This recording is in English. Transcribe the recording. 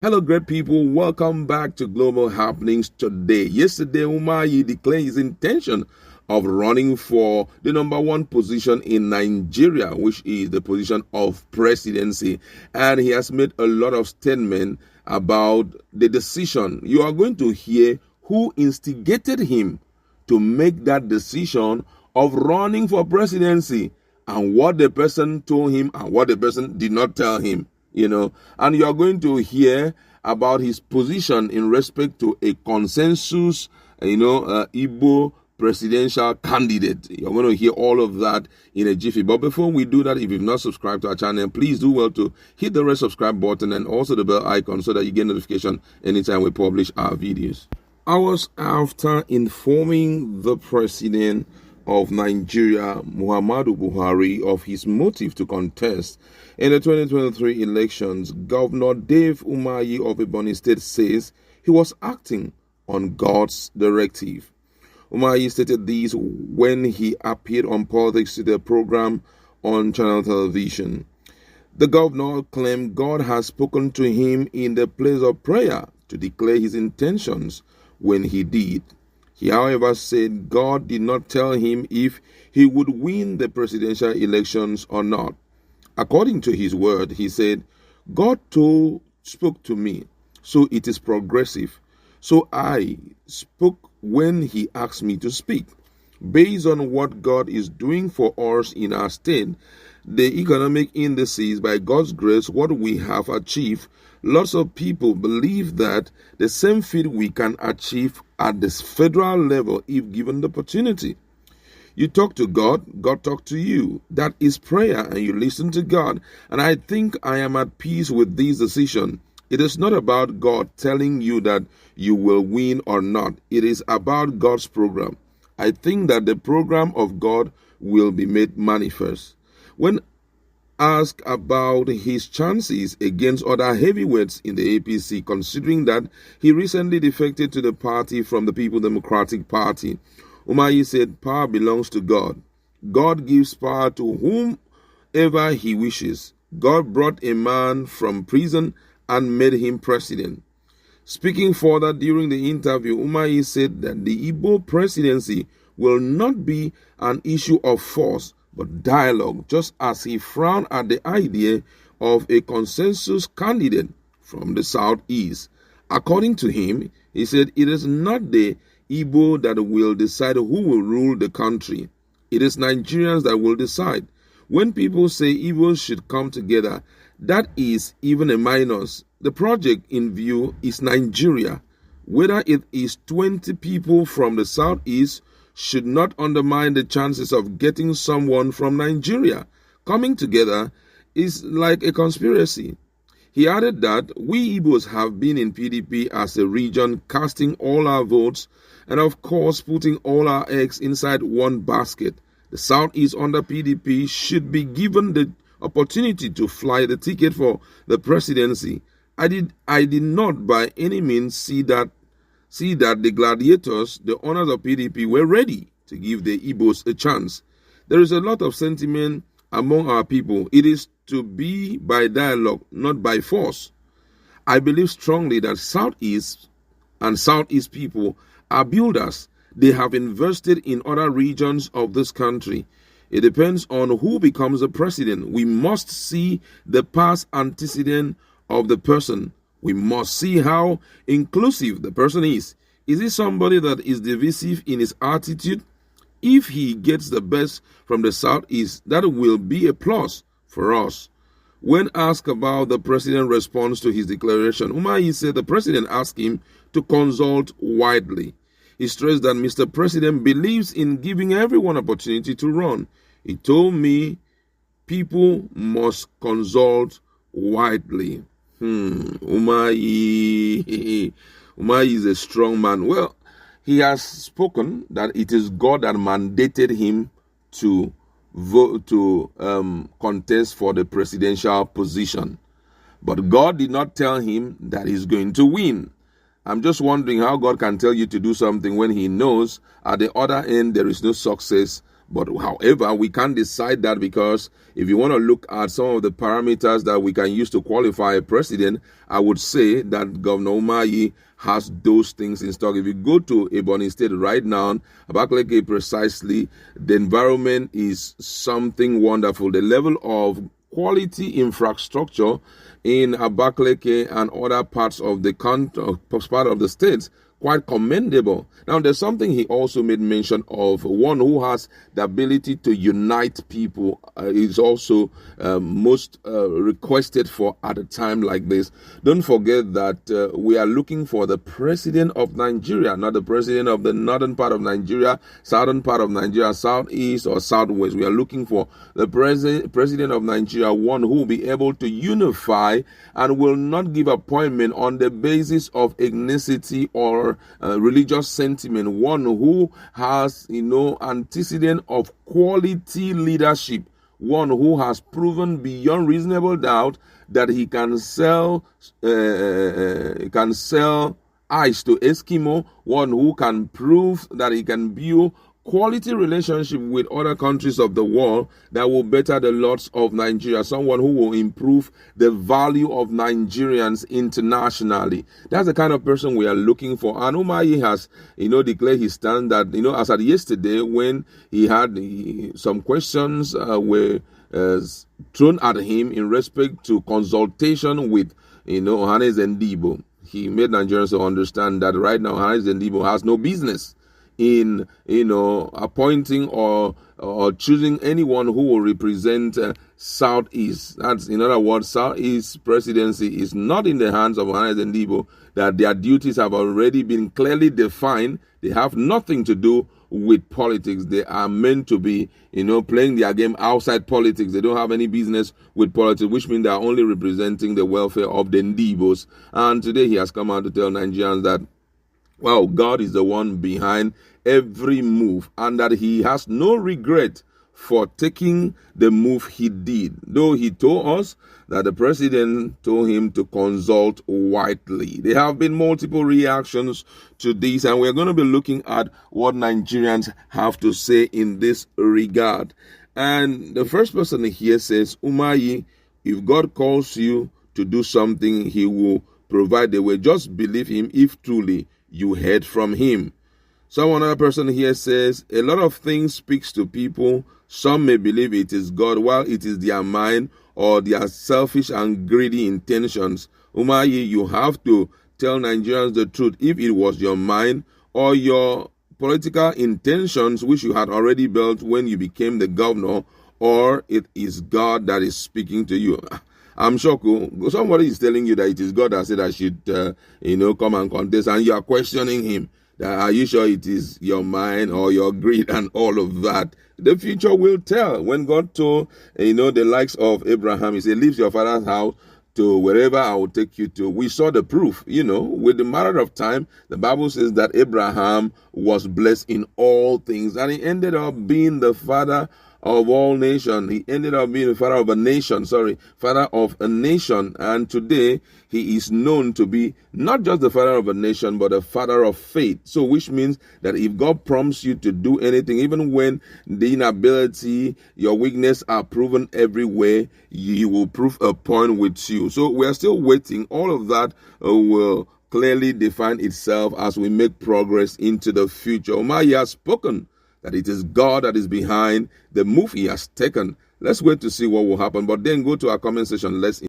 Hello, great people. Welcome back to Global Happenings today. Yesterday, Umahi declared his intention of running for the number one position in Nigeria, which is the position of presidency. And he has made a lot of statements about the decision. You are going to hear who instigated him to make that decision of running for presidency and what the person told him and what the person did not tell him. And you are going to hear about his position in respect to a consensus, Igbo presidential candidate. You're going to hear all of that in a jiffy. But before we do that, if you've not subscribed to our channel, please do well to hit the red subscribe button and also the bell icon so that you get notification anytime we publish our videos. Hours after informing the president of Nigeria, Muhammadu Buhari, of his motive to contest in the 2023 elections, Governor Dave Umahi of Ebonyi State says he was acting on God's directive. Umahi stated this when he appeared on Politics Today program on Channel Television. The governor claimed God has spoken to him in the place of prayer to declare his intentions when he did. He, however, said God did not tell him if he would win the presidential elections or not. According to his word, he said, God spoke to me, so it is progressive. So I spoke when he asked me to speak. Based on what God is doing for us in our state, the economic indices, by God's grace, what we have achieved, lots of people believe that the same feat we can achieve at this federal level if given the opportunity. You talk to God, God talk to you. That is prayer, and you listen to God. And I think I am at peace with this decision. It is not about God telling you that you will win or not. It is about God's program. I think that the program of God will be made manifest. When asked about his chances against other heavyweights in the APC, considering that he recently defected to the party from the People Democratic Party, Umahi said, power belongs to God. God gives power to whomever he wishes. God brought a man from prison and made him president. Speaking further during the interview, Umahi said that the Igbo presidency will not be an issue of force, but dialogue, just as he frowned at the idea of a consensus candidate from the southeast. According to him, he said it is not the Igbo that will decide who will rule the country. It is Nigerians that will decide. When people say Igbos should come together, that is even a minus. The project in view is Nigeria. Whether it is 20 people from the southeast should not undermine the chances of getting someone from Nigeria. Coming together is like a conspiracy. He added that we Igbos have been in PDP as a region, casting all our votes and of course putting all our eggs inside one basket. The Southeast under PDP should be given the opportunity to fly the ticket for the presidency. I did not by any means see that the gladiators, the owners of PDP, were ready to give the Igbos a chance. There is a lot of sentiment among our people. It is to be by dialogue, not by force. I believe strongly that Southeast and Southeast people are builders. They have invested in other regions of this country. It depends on who becomes the president. We must see the past antecedent of the person. We must see how inclusive the person is. Is he somebody that is divisive in his attitude? If he gets the best from the Southeast, that will be a plus for us. When asked about the president's response to his declaration, Umahi said the president asked him to consult widely. He stressed that Mr. President believes in giving everyone opportunity to run. He told me people must consult widely. Umahi is a strong man. Well, he has spoken that it is God that mandated him to vote to contest for the presidential position. But God did not tell him that he's going to win. I'm just wondering how God can tell you to do something when he knows at the other end there is no success But however, we can't decide that, because if you want to look at some of the parameters that we can use to qualify a president, I would say that Governor Umahi has those things in stock. If you go to Ebonyi State right now, Abakaliki precisely, the environment is something wonderful. The level of quality infrastructure in Abakaliki and other parts of the part of the states, quite commendable. Now, there's something he also made mention of. One who has the ability to unite people is also most requested for at a time like this. Don't forget that we are looking for the president of Nigeria, not the president of the northern part of Nigeria, southern part of Nigeria, southeast or southwest. We are looking for the president of Nigeria, one who will be able to unify and will not give appointment on the basis of ethnicity or religious sentiment, one who has, antecedent of quality leadership, one who has proven beyond reasonable doubt that he can sell ice to Eskimo, one who can prove that he can build quality relationship with other countries of the world that will better the lots of Nigeria, someone who will improve the value of Nigerians internationally. That's the kind of person we are looking for. And Umahi has, declared his stand that, as at yesterday, when he had some questions were thrown at him in respect to consultation with, Ohanes and Igbo. He made Nigerians understand that right now Ohanes and Igbo has no business in appointing or choosing anyone who will represent Southeast. That's, in other words, Southeast presidency is not in the hands of Ohanes and Igbo, that their duties have already been clearly defined. They have nothing to do with politics. They are meant to be, playing their game outside politics. They don't have any business with politics, which means they are only representing the welfare of the Ndibos. And today he has come out to tell Nigerians that, well, God is the one behind every move, and that he has no regret for taking the move he did. Though he told us that the president told him to consult widely. There have been multiple reactions to this, and we're going to be looking at what Nigerians have to say in this regard. And the first person here says, Umahi, if God calls you to do something, he will provide the way. Just believe him if truly you heard from him. Another person here says, a lot of things speaks to people. Some may believe it is God, while it is their mind or their selfish and greedy intentions. Umahi, you have to tell Nigerians the truth. If it was your mind or your political intentions, which you had already built when you became the governor, or it is God that is speaking to you. I'm sure somebody is telling you that it is God that said I should, come and contest, and you are questioning him. Are you sure it is your mind or your greed and all of that? The future will tell. When God told, the likes of Abraham, he said, leave your father's house to wherever I will take you to. We saw the proof, with the matter of time. The Bible says that Abraham was blessed in all things, and he ended up being the father of all nations. He ended up being the father of a nation, and today he is known to be not just the father of a nation, but a father of faith. So which means that if God prompts you to do anything, even when the inability, your weakness are proven everywhere, he will prove a point with you. So we are still waiting. All of that will clearly define itself as we make progress into the future. Umahi has spoken that it is God that is behind the move he has taken. Let's wait to see what will happen. But then go to our comment section. Let's